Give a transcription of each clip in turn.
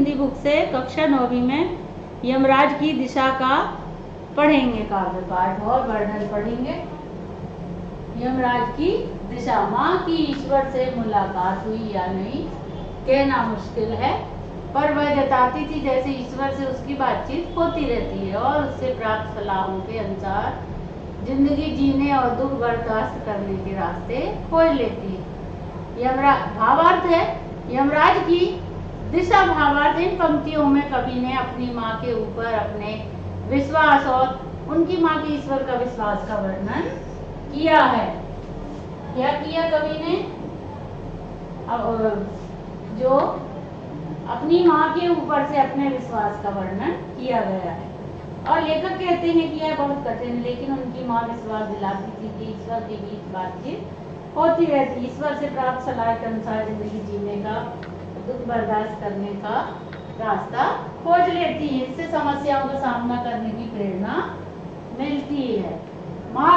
Hindi book से कक्षा 9वीं में यमराज की दिशा का पढ़ेंगे। काव्य पाठ और वर्णन पढ़ेंगे। यमराज की दिशा। माँ की ईश्वर से मुलाकात हुई या नहीं कहना मुश्किल है, पर वह जताती थी जैसे ईश्वर से उसकी बातचीत होती रहती है और उससे प्राप्त सलाहों के अनुसार जिंदगी जीने और दुख बर्दाश्त करने के रास्ते खोज लेती है। भावार्थ है यमराज की दिशा। भावार्थ इन पंक्तियों में कवि ने अपनी माँ के ऊपर अपने विश्वास और उनकी माँ के ईश्वर का विश्वास का वर्णन किया है। क्या किया कवि ने? जो अपनी माँ के ऊपर से अपने विश्वास का वर्णन किया गया है। और लेखक कहते हैं कि यह बहुत कठिन, लेकिन उनकी माँ विश्वास दिलाती थी कि ईश्वर के बीच बातचीत होती रहती। ईश्वर से प्राप्त सलाह के अनुसार जिंदगी जीने का, दुख बर्दाश्त करने का रास्ता खोज लेती है। इससे समस्याओं का सामना करने की प्रेरणा मिलती है। माँ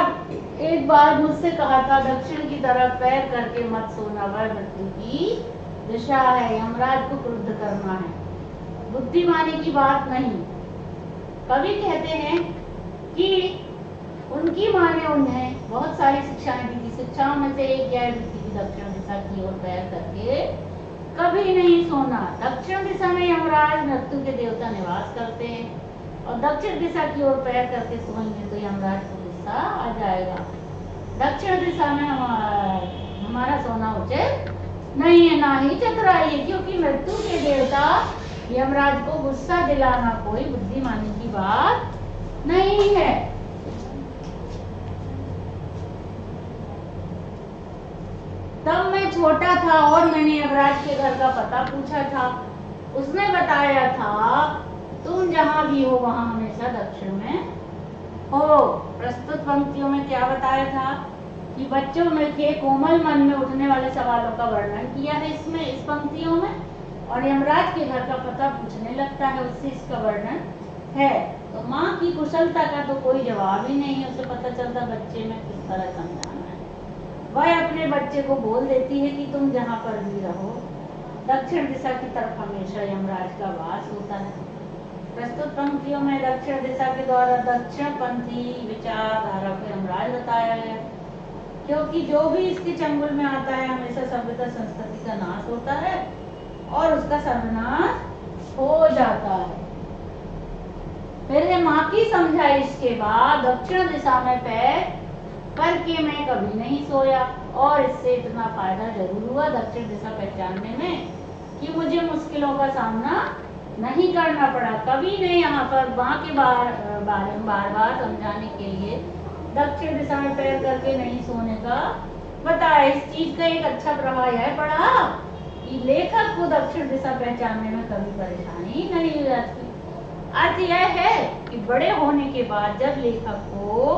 एक बार मुझसे कहा था, दक्षिण की तरफ पैर करके मत सोना, वह मृत्यु की दिशा है। यमराज को क्रुद्ध करना है, बुद्धिमानी की बात नहीं। कवि कहते हैं कि उनकी माँ ने उन्हें बहुत सारी शिक्षाएं दी थी। शिक्षाओं में से एक यह भी थी कि दक्षिण दिशा की ओर पैर करके कभी नहीं सोना। दक्षिण दिशा में यमराज मृत्यु के देवता निवास करते हैं और दक्षिण दिशा की ओर पैर करके सोएंगे तो यमराज को गुस्सा आ जाएगा। दक्षिण दिशा में हमारा सोना उचित नहीं है, ना ही चतुराई है, क्योंकि मृत्यु के देवता यमराज को गुस्सा दिलाना कोई बुद्धिमानी की बात नहीं है। तब मैं छोटा था और मैंने यमराज के घर का पता पूछा था। उसने बताया था, तुम जहां भी हो वहां हमेशा दक्षिण में हो। प्रस्तुत पंक्तियों में क्या बताया था कि बच्चों में के कोमल मन में उठने वाले सवालों का वर्णन किया है इसमें, इस पंक्तियों में। और यमराज के घर का पता पूछने लगता है, उससे इसका वर्णन है। तो माँ की कुशलता का तो कोई जवाब ही नहीं है। उसे पता चलता बच्चे में किस तरह समझाना है। वह अपने बच्चे को बोल देती है कि तुम जहाँ पर भी रहो, दक्षिण दिशा की तरफ हमेशा यमराज का वास होता है। प्रस्तुत पंक्तियों में दक्षिण दिशा के द्वारा दक्षिणपंथी विचारधारा को यमराज बताया गया, क्योंकि जो भी इसके चंगुल में आता है हमेशा सभ्यता संस्कृति का नाश होता है और उसका सर्वनाश हो जाता है। फिर माँ की समझाइश के बाद दक्षिण दिशा में पैर करके मैं कभी नहीं सोया और इससे इतना फायदा जरूर हुआ दक्षिण दिशा पहचानने में कि मुझे मुश्किलों का सामना नहीं करना पड़ा। कवि ने यहाँ पर माँ के बारे में बार बार समझाने के लिए दक्षिण दिशा में पैर करके नहीं सोने का बताया। इस चीज का एक अच्छा प्रभाव यह पड़ा कि लेखक को दक्षिण दिशा पहचानने में कभी परेशानी नहीं हो जाती। अर्थ यह है कि बड़े होने के बाद जब लेखक को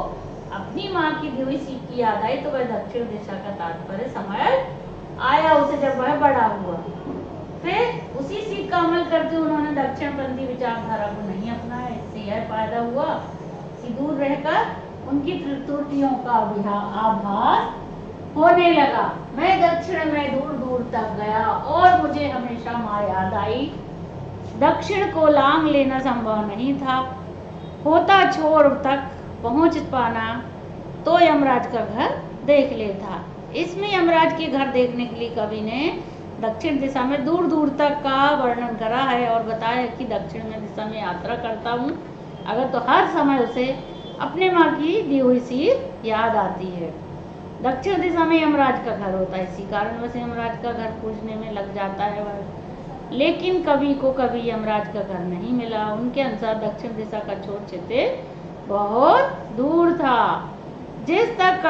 अपनी माँ की दी हुई सीख की याद आई तो वह दक्षिण दिशा का तात्पर्य समझ आया उसे जब वह बड़ा हुआ। फिर उसी सीख का अमल करते उन्होंने दक्षिणपंथी विचारधारा को नहीं अपनाया। इससे यह फायदा हुआ कि दूर रहकर उनकी त्रुटियों का आभास होने लगा। मैं दक्षिण में दूर दूर तक गया और मुझे हमेशा माँ याद आई। दक्षिण को लांग लेना संभव नहीं था, होता छोर तक पहुंच पाना तो यमराज का घर देख लेता। इसमें यमराज के घर देखने के लिए कवि ने दक्षिण दिशा में दूर दूर तक का वर्णन करा है और बताया कि दक्षिण में दिशा में यात्रा करता हूँ अगर तो हर समय उसे अपने माँ की दी हुई सीख याद आती है। दक्षिण दिशा में यमराज का घर होता है, इसी कारण वैसे यमराज का घर खोजने में लग जाता है वह। लेकिन कवि को कभी यमराज का घर नहीं मिला। उनके अनुसार दक्षिण दिशा का छोर क्षेत्र बहुत दूर था जिस तक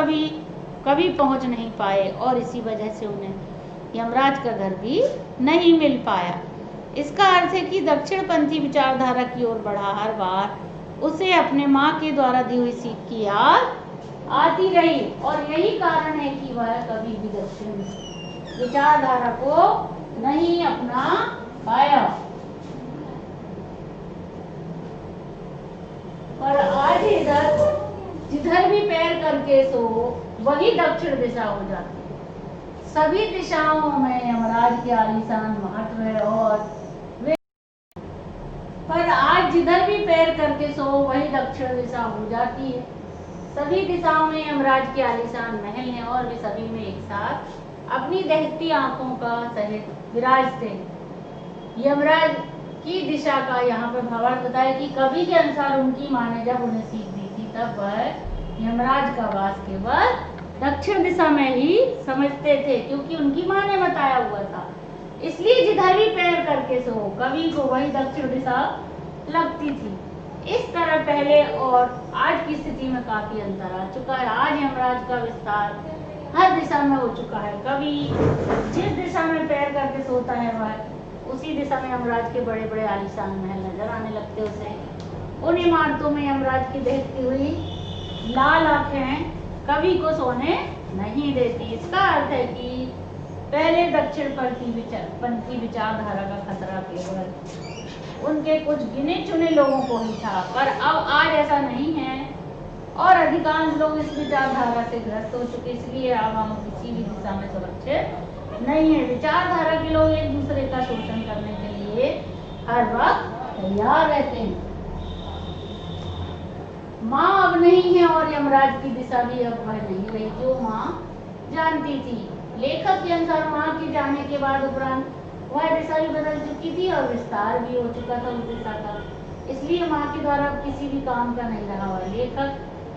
कभी पहुंच नहीं पाए और इसी वजह से उन्हें यमराज का घर भी नहीं मिल पाया। इसका अर्थ है कि दक्षिणपंथी विचारधारा की ओर बढ़ा हर बार उसे अपने माँ के द्वारा दी हुई सीख की याद आती रही और यही कारण है कि वह कभी भी दक्षिण विचारधारा को नहीं अपना पाया। पर आज जिधर भी पैर करके सो वही दक्षिण दिशा हो जाती है। सभी दिशाओं में यमराज के आलीशान महत्व है और करके सो वही दक्षिण दिशा हो जाती है। सभी दिशाओं में यमराज के आलीशान महल हैं और वे सभी में एक साथ अपनी दहकती आंखों का सहित विराजते हैं। यमराज की दिशा का यहाँ पर भावार्थ बताया कि कवि के अनुसार उनकी माँ ने जब उन्हें सीख दी थी तब वह यमराज का वास केवल दक्षिण दिशा में ही समझते थे, क्योंकि उनकी माँ ने बताया हुआ था। इसलिए जिधर भी पैर करके सो कवि को वही दक्षिण दिशा लगती थी। इस तरह पहले और आज की स्थिति में काफी अंतर आ चुका है। आज यमराज का विस्तार हर दिशा में हो चुका है। कवि जिस दिशा में पैर करके सोता है वह उसी दिशा में यमराज के बड़े बड़े आलीशान महल नजर आने लगते उसे। उन इमारतों में यमराज की दहकती हुई लाल आंखें कवि को सोने नहीं देती। इसका अर्थ है कि पहले दक्षिणपंथी विचारधारा का खतरा केवल उनके कुछ गिने चुने लोगों को ही था, पर अब आज ऐसा नहीं है और अधिकांश लोग इस विचारधारा से ग्रस्त हो चुके। इसलिए अब हम किसी भी दिशा में सुरक्षित नहीं है। विचारधारा के लोग एक दूसरे का शोषण करने के लिए हर वक्त तैयार रहते हैं। माँ अब नहीं है और यमराज की दिशा भी अब वह नहीं रही जो माँ जानती थी। लेखक के अनुसार माँ के जाने के बाद उपरांत वह दिशा भी बदल चुकी थी और विस्तार भी हो चुका था उस दिशा का। इसलिए माँ के द्वारा अब किसी भी काम का नहीं रहा हुआ। लेखक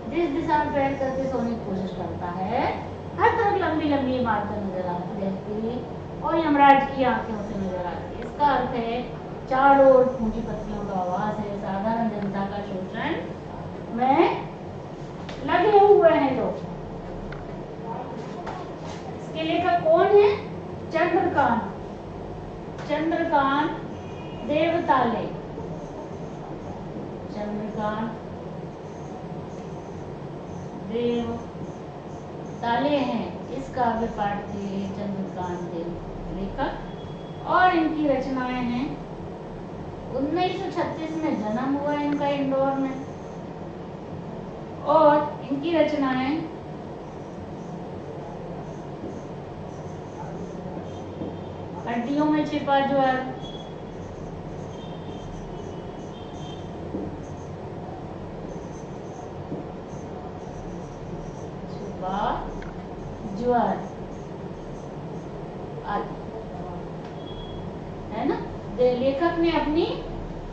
जिस दिशा में पैर करके सोने की कोशिश करता है हर तरफ लंबी लंबी इमारतें नजर आती रहती है और यमराज की आंखें उसे नजर आती है। इसका अर्थ है चारों ओर पूंजीपतियों का आवास है, साधारण जनता का शोषण में लगे हुए हैं लोग। इसके लेखक कौन है? चंद्रकांत देवताले। चंद्रकांत देवताले हैं। इस काव्य पाठ के चंद्रकांत देव लेखक और इनकी रचनाएं हैं। 1936 में जन्म हुआ इनका इंदौर में और इनकी रचनाएं हड्डियों में छिपा ज्वर, ज्वर आदि है ना। लेखक ने अपनी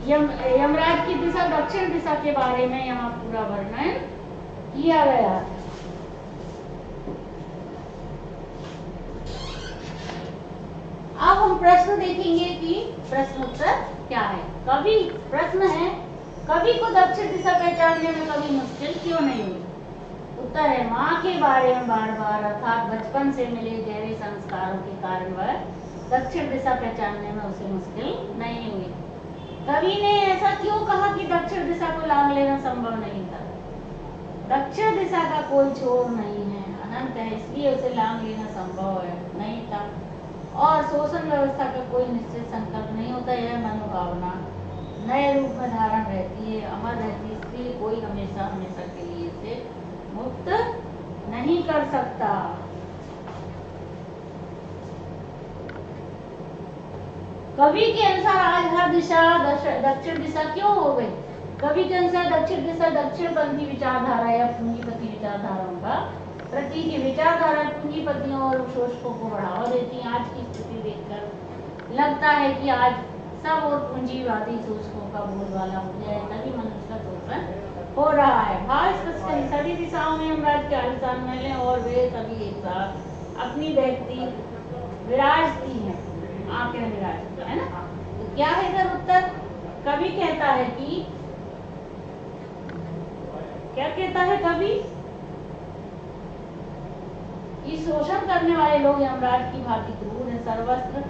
यमराज की दिशा दक्षिण दिशा के बारे में यहाँ पूरा वर्णन किया गया है। अब हम प्रश्न देखेंगे कि प्रश्न उत्तर क्या है। कवि प्रश्न है, कवि को दक्षिण दिशा पहचानने में कभी मुश्किल क्यों नहीं हुई? उत्तर है माँ के बारे में बार बार अर्थात बचपन से मिले गहरे संस्कारों के कारण वह दक्षिण दिशा पहचानने में उसे मुश्किल नहीं हुई। कवि ने ऐसा क्यों कहा कि दक्षिण दिशा को लांघ लेना संभव नहीं था? दक्षिण दिशा का कोई छोर नहीं है, अनंत है, इसलिए उसे लांघ लेना संभव नहीं था। और शोषण व्यवस्था का कोई निश्चित संकल्प नहीं होता। यह मनोभावना नए रूप में धारण रहती है, अमर रहती है, इसलिए कोई हमेशा हमेशा के लिए इसे मुक्त नहीं कर सकता। कवि के अनुसार आज हर दिशा दक्षिण दिशा क्यों हो गई? कवि के अनुसार दक्षिण दिशा दक्षिणपंथी विचारधारा या पूंजीपति विचारधाराओं का प्रतीक है। विचारधारा पूंजीपतियों और शोषकों को बढ़ावा देती है। आज की स्थिति देखकर लगता है कि आज सब और पूंजीवादी शोषकों का बोलबाला हो गया है, तभी मनुष्य का शोषण हो रहा है। भाव स्पष्ट है, सभी दिशाओं में यमराज के आलीशान महल हैं और वे सभी एक साथ अपनी दहकती विराजती हैं, आंखें विराजती है ना। तो क्या है इधर उत्तर? कवि कहता है कि क्या कहता है कवि कि शोषण करने वाले लोग यमराज की भांति क्रूर है, सर्वस्त्र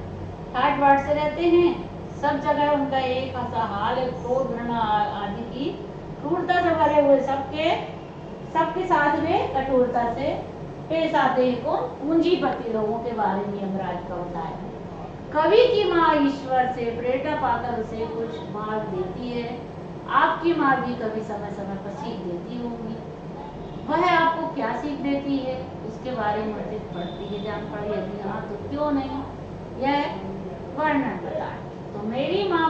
ठाट बाट से रहते हैं, सब जगह उनका एक ऐसा हाल है, क्रोध घृणा आदि की क्रूरता से भरे हुए सबके साथ में कठोरता से पेश आते हैं। कौन? पूंजीपति लोगों के बारे में यमराज का बताया। कवि की माँ ईश्वर से प्रेरणा पाकर उसे कुछ मार्ग देती है। आपकी माँ भी कभी समय समय पर सीख देती होगी। वह आपको क्या सीख देती है उसके बारे में अधिक पढ़ती है, जान पड़ी। यदि हाँ तो क्यों नहीं, यह वर्णन बताए। तो मेरी माँ